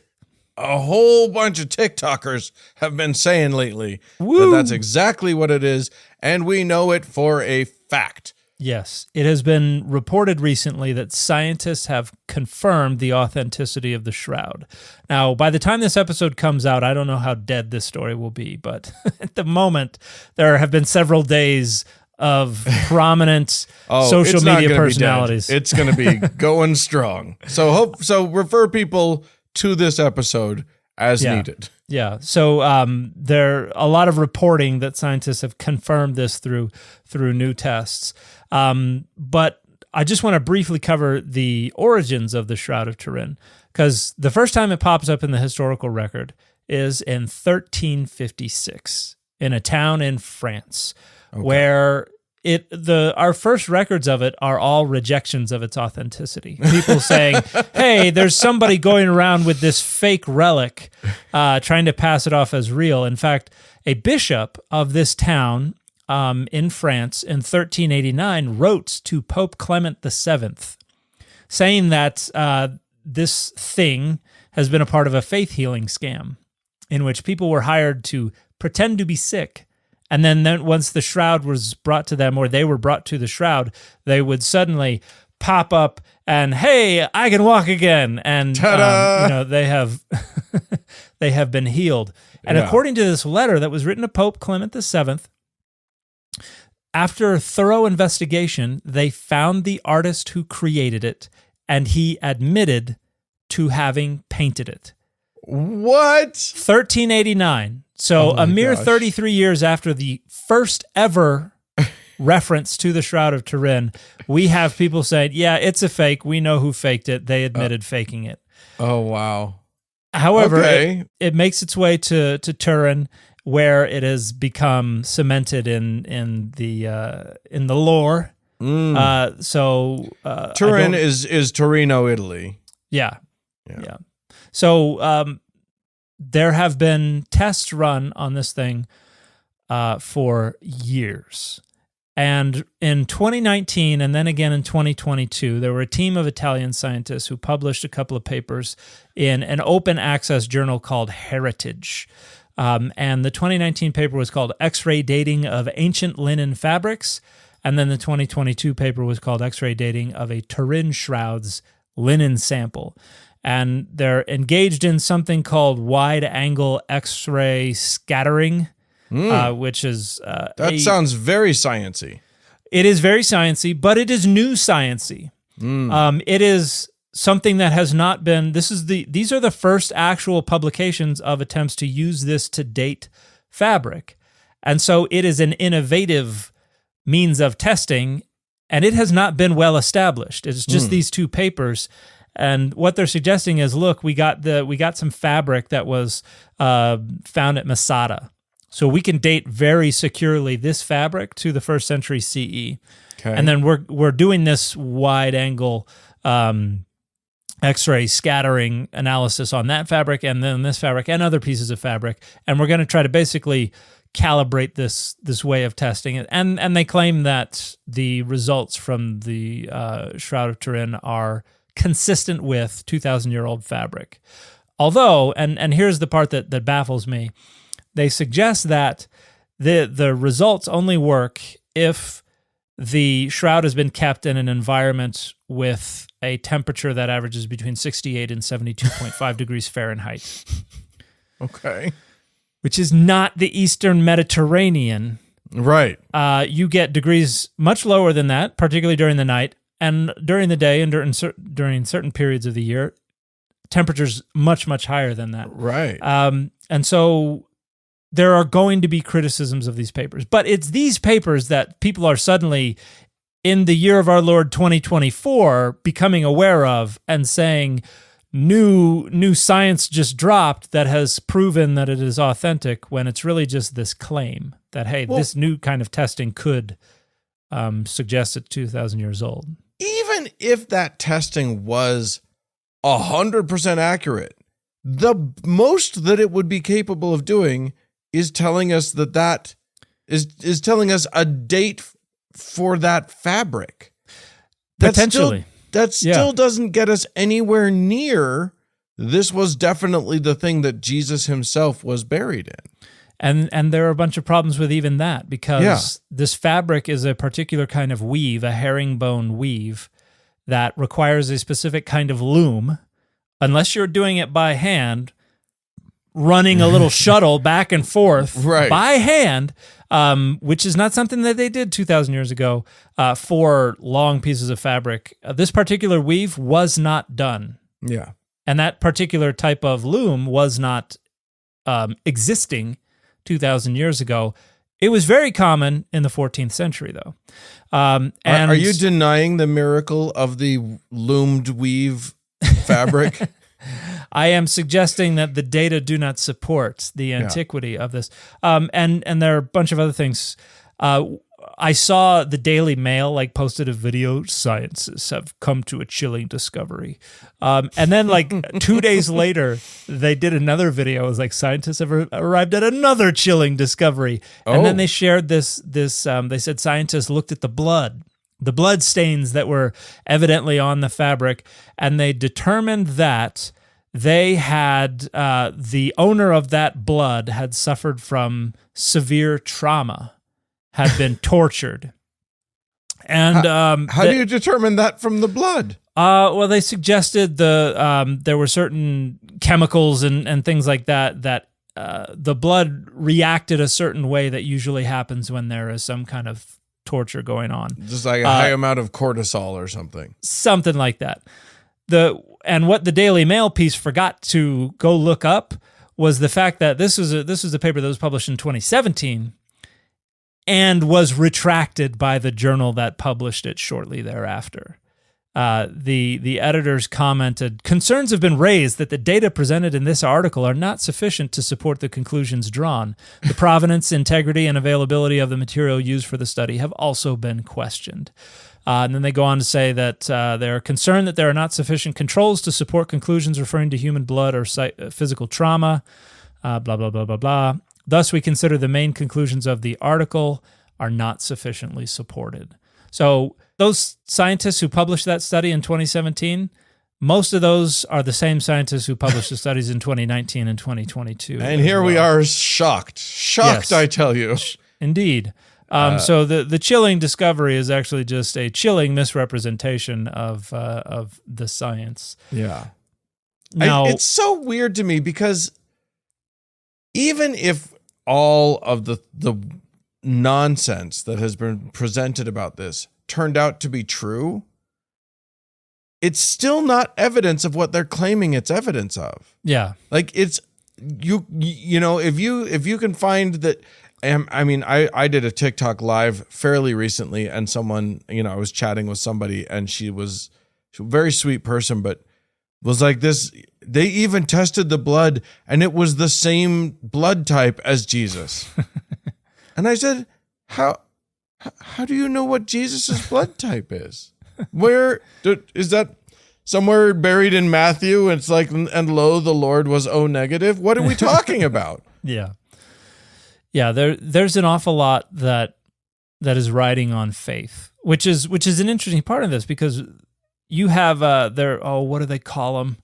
a whole bunch of TikTokers have been saying lately that that's exactly what it is, and we know it for a fact. Yes, it has been reported recently that scientists have confirmed the authenticity of the shroud. Now, by the time this episode comes out, I don't know how dead this story will be, but at the moment, there have been several days of prominent social media personalities. It's going to be going strong. So refer people to this episode as needed. Yeah. So there a lot of reporting that scientists have confirmed this through new tests. But I just want to briefly cover the origins of the Shroud of Turin, because the first time it pops up in the historical record is in 1356 in a town in France. Okay. Where our first records of it are all rejections of its authenticity. People saying, hey, there's somebody going around with this fake relic, trying to pass it off as real. In fact, a bishop of this town in France in 1389 wrote to Pope Clement VII, saying that this thing has been a part of a faith healing scam in which people were hired to pretend to be sick And then once the shroud was brought to them, or they were brought to the shroud, they would suddenly pop up and, hey, I can walk again. And they have they have been healed. And according to this letter that was written to Pope Clement VII, after thorough investigation, they found the artist who created it, and he admitted to having painted it. What? 1389. So a mere 33 years after the first ever reference to the Shroud of Turin, we have people saying, yeah, it's a fake. We know who faked it. They admitted faking it. Oh, wow. However, it makes its way to Turin, where it has become cemented in the lore. Turin is Torino, Italy. Yeah. So there have been tests run on this thing for years. And in 2019 and then again in 2022, there were a team of Italian scientists who published a couple of papers in an open access journal called Heritage. And the 2019 paper was called X-ray Dating of Ancient Linen Fabrics. And then the 2022 paper was called X-ray Dating of a Turin Shroud's Linen Sample. And they're engaged in something called wide-angle X-ray scattering, which is... that sounds very sciencey. It is very sciencey, but it is new sciencey. It is something that has not been... These are the first actual publications of attempts to use this to date fabric. And so it is an innovative means of testing, and it has not been well established. It's just these two papers. And what they're suggesting is, look, we got some fabric that was found at Masada. So we can date very securely this fabric to the 1st century CE. Okay. And then we're doing this wide angle X-ray scattering analysis on that fabric and then this fabric and other pieces of fabric. And we're going to try to basically calibrate this way of testing it. And they claim that the results from the Shroud of Turin are consistent with 2,000-year-old fabric. Although, and here's the part that baffles me, they suggest that the results only work if the shroud has been kept in an environment with a temperature that averages between 68 and 72.5 degrees Fahrenheit. Okay. Which is not the Eastern Mediterranean. Right. You get degrees much lower than that, particularly during the night. And during the day and during certain periods of the year, temperatures much, much higher than that. Right. And so there are going to be criticisms of these papers. But it's these papers that people are suddenly, in the year of our Lord 2024, becoming aware of and saying, new science just dropped that has proven that it is authentic, when it's really just this claim that, hey, this new kind of testing could suggest it's 2,000 years old. Even if that testing was 100% accurate, the most that it would be capable of doing is telling us that is telling us a date for that fabric. Potentially. That still doesn't get us anywhere near this was definitely the thing that Jesus himself was buried in. And there are a bunch of problems with even that, because this fabric is a particular kind of weave, a herringbone weave, that requires a specific kind of loom. Unless you're doing it by hand, running a little shuttle back and forth by hand, which is not something that they did 2,000 years ago for long pieces of fabric. This particular weave was not done. Yeah. And that particular type of loom was not existing 2,000 years ago. It was very common in the 14th century, though. And are you denying the miracle of the loomed weave fabric? I am suggesting that the data do not support the antiquity of this. And there are a bunch of other things. I saw the Daily Mail posted a video, scientists have come to a chilling discovery. And then 2 days later, they did another video. It was scientists have arrived at another chilling discovery. And then they shared this they said scientists looked at the blood stains that were evidently on the fabric, and they determined that they had the owner of that blood had suffered from severe trauma, had been tortured. And how do you determine that from the blood? Well, they suggested there were certain chemicals and things like that the blood reacted a certain way that usually happens when there is some kind of torture going on. Just like a high amount of cortisol or something. Something like that. And what the Daily Mail piece forgot to go look up was the fact that this was a paper that was published in 2017 and was retracted by the journal that published it shortly thereafter. The editors commented, concerns have been raised that the data presented in this article are not sufficient to support the conclusions drawn. The provenance, integrity, and availability of the material used for the study have also been questioned. And then they go on to say that they're concerned that there are not sufficient controls to support conclusions referring to human blood or physical trauma, blah, blah, blah, blah, blah. Thus, we consider the main conclusions of the article are not sufficiently supported. So those scientists who published that study in 2017, most of those are the same scientists who published the studies in 2019 and 2022. And here we are shocked. Shocked, yes. I tell you. Indeed. So the chilling discovery is actually just a chilling misrepresentation of the science. Yeah. Now, it's so weird to me because even if all of the nonsense that has been presented about this turned out to be true, it's still not evidence of what they're claiming it's evidence of. Yeah. Like it's you know, if you can find that. I mean, I did a TikTok live fairly recently, and someone, you know, I was chatting with somebody, and she was a very sweet person, but was like this. They even tested the blood, and it was the same blood type as Jesus. And I said, how do you know what Jesus's blood type is? Where is that? Somewhere buried in Matthew? And it's like, and lo, the Lord was O negative. What are we talking about? Yeah. Yeah, there's an awful lot that is riding on faith, which is an interesting part of this, because you have what do they call them?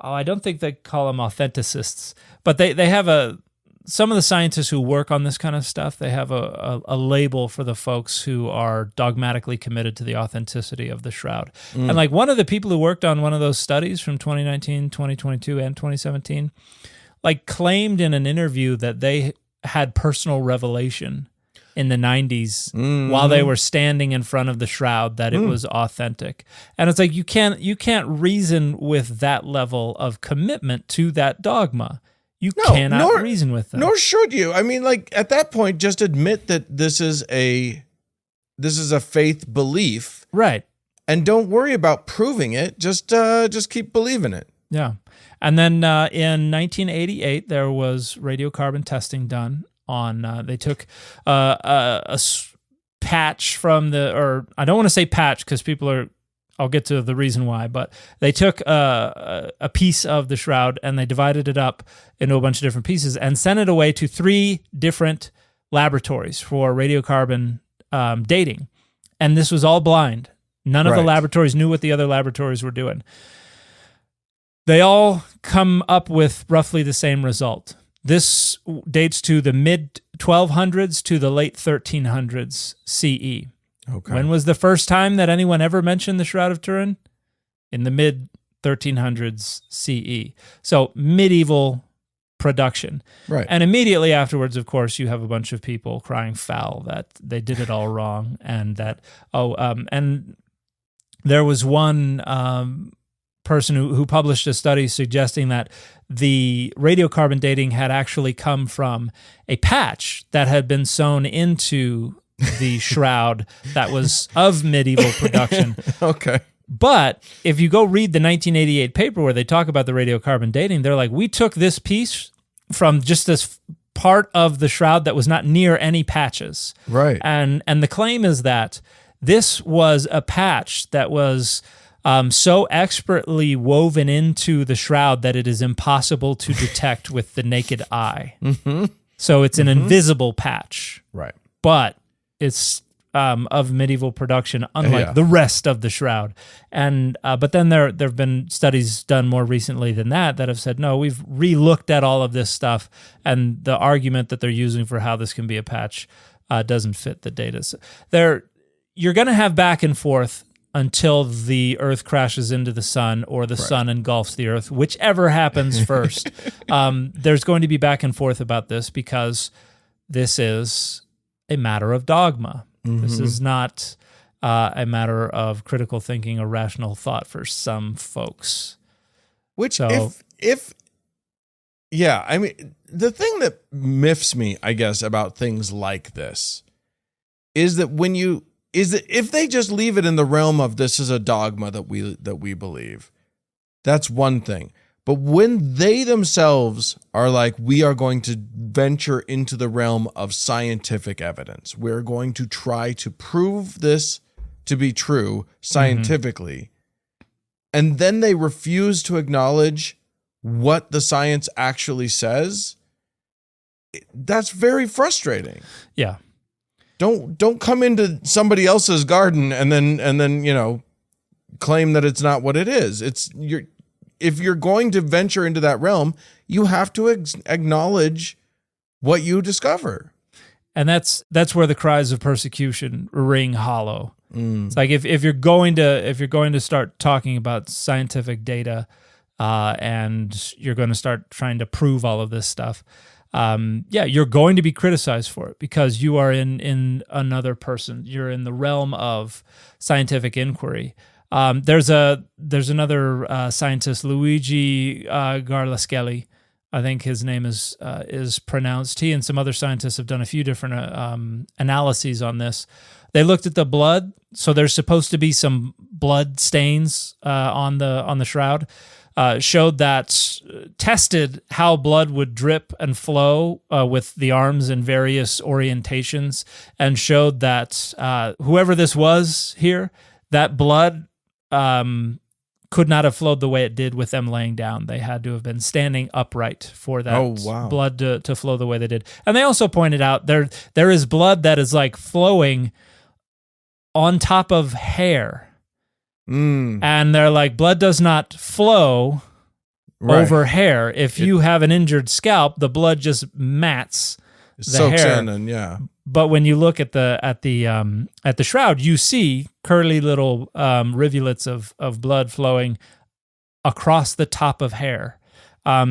Oh, I don't think they call them authenticists, but they have some of the scientists who work on this kind of stuff, they have a label for the folks who are dogmatically committed to the authenticity of the shroud. And like one of the people who worked on one of those studies from 2019, 2022, and 2017, like claimed in an interview that they had personal revelation in the 90s while they were standing in front of the shroud that it was authentic. And it's like you can't reason with that level of commitment to that dogma. You cannot reason with them. Nor should you. I mean, like at that point, just admit that this is a faith belief. Right. And don't worry about proving it. Just keep believing it. Yeah. And then in 1988, there was radiocarbon testing done on, they took a patch from or I don't want to say patch because I'll get to the reason why, but they took a piece of the shroud and they divided it up into a bunch of different pieces and sent it away to 3 different laboratories for radiocarbon dating. And this was all blind. None of the laboratories knew what the other laboratories were doing. They all come up with roughly the same result. This dates to the mid-1200s to the late 1300s CE. Okay. When was the first time that anyone ever mentioned the Shroud of Turin? In the mid-1300s CE. So medieval production. Right. And immediately afterwards, of course, you have a bunch of people crying foul that they did it all wrong, and that, and there was one person who published a study suggesting that the radiocarbon dating had actually come from a patch that had been sewn into the shroud that was of medieval production. Okay. But if you go read the 1988 paper where they talk about the radiocarbon dating, they're like, we took this piece from just this part of the shroud that was not near any patches. Right. And the claim is that this was a patch that was so expertly woven into the shroud that it is impossible to detect with the naked eye. Mm-hmm. So it's an invisible patch. Right. But it's of medieval production, unlike the rest of the Shroud. And but then there have been studies done more recently than that have said, no, we've re-looked at all of this stuff, and the argument that they're using for how this can be a patch doesn't fit the data. So you're going to have back and forth until the Earth crashes into the sun or the sun engulfs the Earth, whichever happens first. There's going to be back and forth about this because this is a matter of dogma. Mm-hmm. This is not a matter of critical thinking or rational thought for some folks. I mean, the thing that miffs me, I guess, about things like this is that if they just leave it in the realm of this is a dogma that we believe, that's one thing. But when they themselves are like, we are going to venture into the realm of scientific evidence, we're going to try to prove this to be true scientifically, and then they refuse to acknowledge what the science actually says, that's very frustrating. Yeah. Don't come into somebody else's garden and then claim that it's not what it is. If you're going to venture into that realm, you have to acknowledge what you discover. And that's where the cries of persecution ring hollow. It's like if you're going to start talking about scientific data, and you're going to start trying to prove all of this stuff, you're going to be criticized for it because you are in another person. You're in the realm of scientific inquiry. There's another scientist, Luigi Garlascelli, I think his name is pronounced. He and some other scientists have done a few different analyses on this. They looked at the blood, so there's supposed to be some blood stains on the shroud. Showed that tested how blood would drip and flow with the arms in various orientations, and showed that whoever this was here, that blood could not have flowed the way it did with them laying down. They had to have been standing upright for that blood to flow the way they did. And they also pointed out there is blood that is like flowing on top of hair. And they're like, blood does not flow over hair. If you have an injured scalp, the blood just mats the hair. But when you look at the shroud, you see curly little rivulets of blood flowing across the top of hair.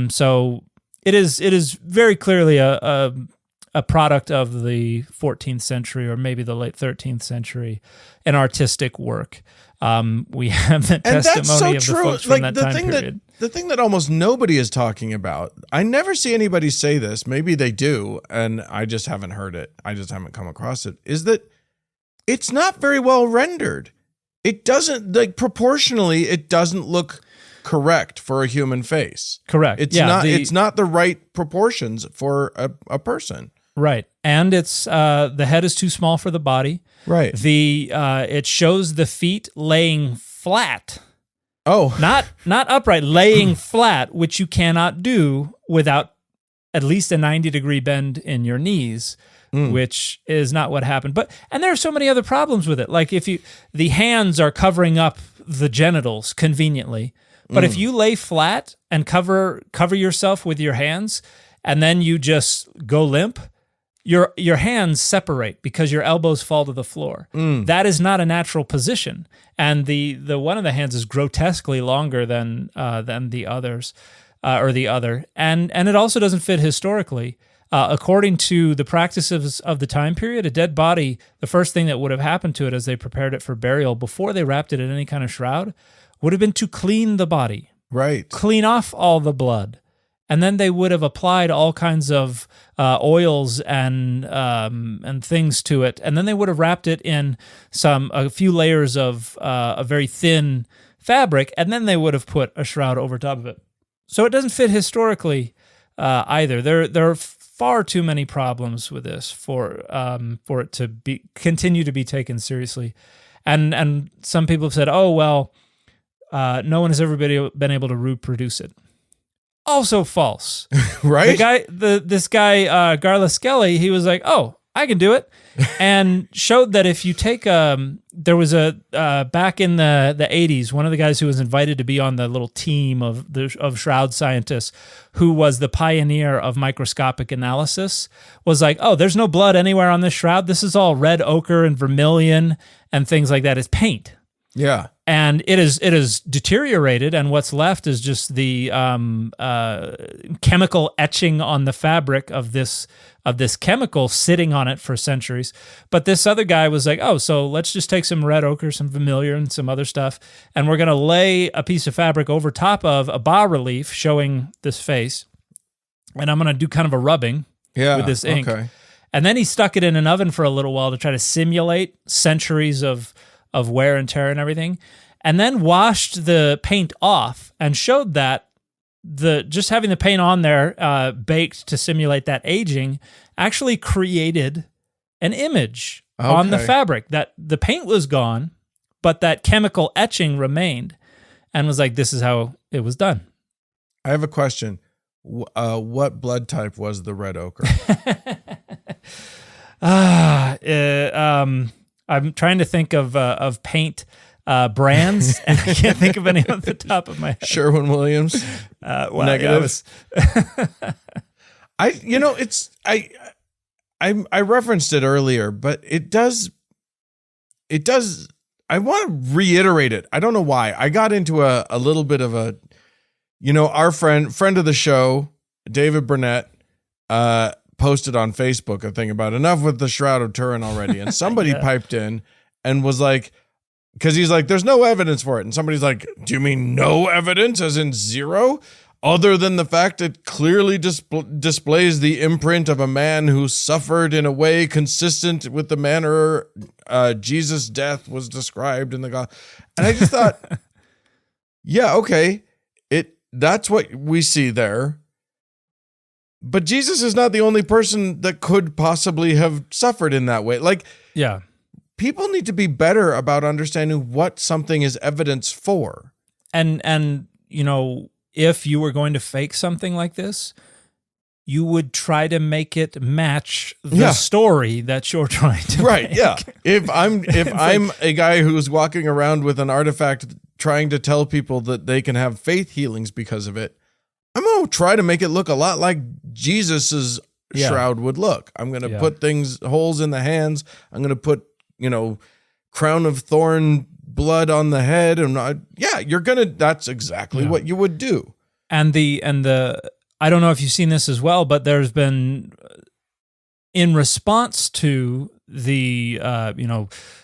So it is very clearly a product of the 14th century or maybe the late 13th century, an artistic work. We have the testimony of the folks from that time period. The thing that almost nobody is talking about, I never see anybody say this, maybe they do, and I just haven't heard it, I just haven't come across it, is that it's not very well rendered. It doesn't, proportionally, it doesn't look correct for a human face. Correct. It's not the right proportions for a person. Right. And it's the head is too small for the body. Right. It shows the feet laying flat. Oh. Not upright, laying flat, which you cannot do without at least a 90-degree bend in your knees, which is not what happened. And there are so many other problems with it. Like the hands are covering up the genitals conveniently, but if you lay flat and cover yourself with your hands, and then you just go limp, your hands separate because your elbows fall to the floor. That is not a natural position, and the one of the hands is grotesquely longer than the others, or the other, and it also doesn't fit historically. According to the practices of the time period, a dead body, the first thing that would have happened to it as they prepared it for burial before they wrapped it in any kind of shroud would have been to clean the body, right? Clean off all the blood. And then they would have applied all kinds of oils and things to it, and then they would have wrapped it in a few layers of a very thin fabric, and then they would have put a shroud over top of it. So it doesn't fit historically either. There are far too many problems with this for it to continue to be taken seriously, and some people have said, "Oh well, no one has ever been able to reproduce it." Also false. Right? This guy Garlascelli, he was like, "Oh, I can do it. And showed that if you take, there was back in the 80s, one of the guys who was invited to be on the little team of Shroud scientists, who was the pioneer of microscopic analysis, was like, oh, there's no blood anywhere on this shroud. This is all red ochre and vermilion and things like that. It's paint. Yeah. And it is deteriorated, and what's left is just the chemical etching on the fabric of this chemical sitting on it for centuries. But this other guy was like, oh, so let's just take some red ochre, some vermilion, and some other stuff, and we're going to lay a piece of fabric over top of a bas-relief showing this face, and I'm going to do kind of a rubbing with this ink. Okay. And then he stuck it in an oven for a little while to try to simulate centuries of wear and tear and everything, and then washed the paint off and showed that just having the paint on there, baked to simulate that aging, actually created an image on the fabric. That the paint was gone, but that chemical etching remained, and was like, this is how it was done. I have a question. What blood type was the red ochre? I'm trying to think of paint brands, and I can't think of any off the top of my head. Sherwin-Williams. Well, negative. I referenced it earlier, but it does. I want to reiterate it. I don't know why. I got into a little bit of a, our friend of the show, David Burnett, posted on Facebook a thing about enough with the Shroud of Turin already. And somebody piped in and was like, because he's like, there's no evidence for it. And somebody's like, do you mean no evidence as in zero? Other than the fact it clearly displays the imprint of a man who suffered in a way consistent with the manner Jesus' death was described in the God. And I just thought, yeah, okay. That's what we see there. But Jesus is not the only person that could possibly have suffered in that way. Like, yeah, people need to be better about understanding what something is evidence for. And if you were going to fake something like this, you would try to make it match the story that you're trying to make. Yeah. If I'm a guy who's walking around with an artifact trying to tell people that they can have faith healings because of it, I'm going to try to make it look a lot like Jesus's shroud would look. I'm going to put holes in the hands. I'm going to put, crown of thorn blood on the head. And that's exactly what you would do. And the I don't know if you've seen this as well, but there's been, in response to the,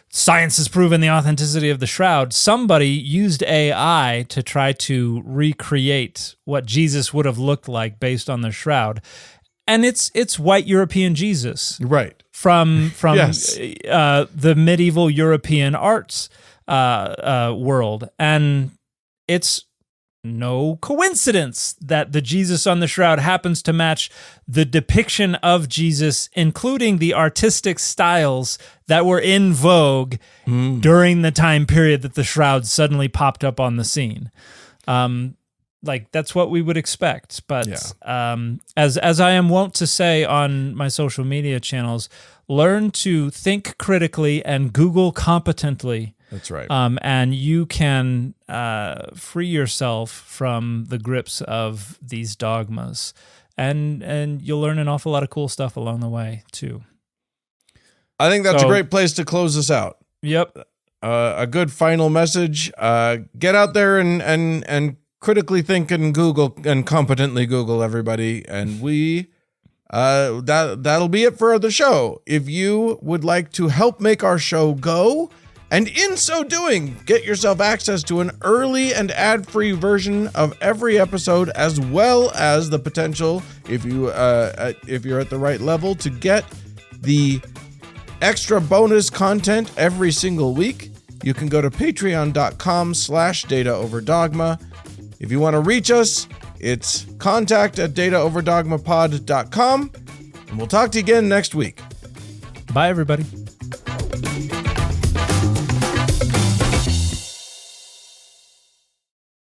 science has proven the authenticity of the shroud, somebody used AI to try to recreate what Jesus would have looked like based on the shroud. And it's white European Jesus. Right. From the medieval European arts world. And it's no coincidence that the Jesus on the shroud happens to match the depiction of Jesus, including the artistic styles that were in vogue during the time period that the shroud suddenly popped up on the scene. That's what we would expect. But as I am wont to say on my social media channels, learn to think critically and Google competently. That's right. And you can free yourself from the grips of these dogmas, and you'll learn an awful lot of cool stuff along the way too. I think that's a great place to close this out. Yep. A good final message. Get out there and critically think and Google and competently Google, everybody. And that'll be it for the show. If you would like to help make our show go, and in so doing, get yourself access to an early and ad-free version of every episode, as well as the potential, if you're at the right level, to get the extra bonus content every single week, you can go to patreon.com/dataoverdogma. If you want to reach us, it's contact@dataoverdogmapod.com. And we'll talk to you again next week. Bye, everybody.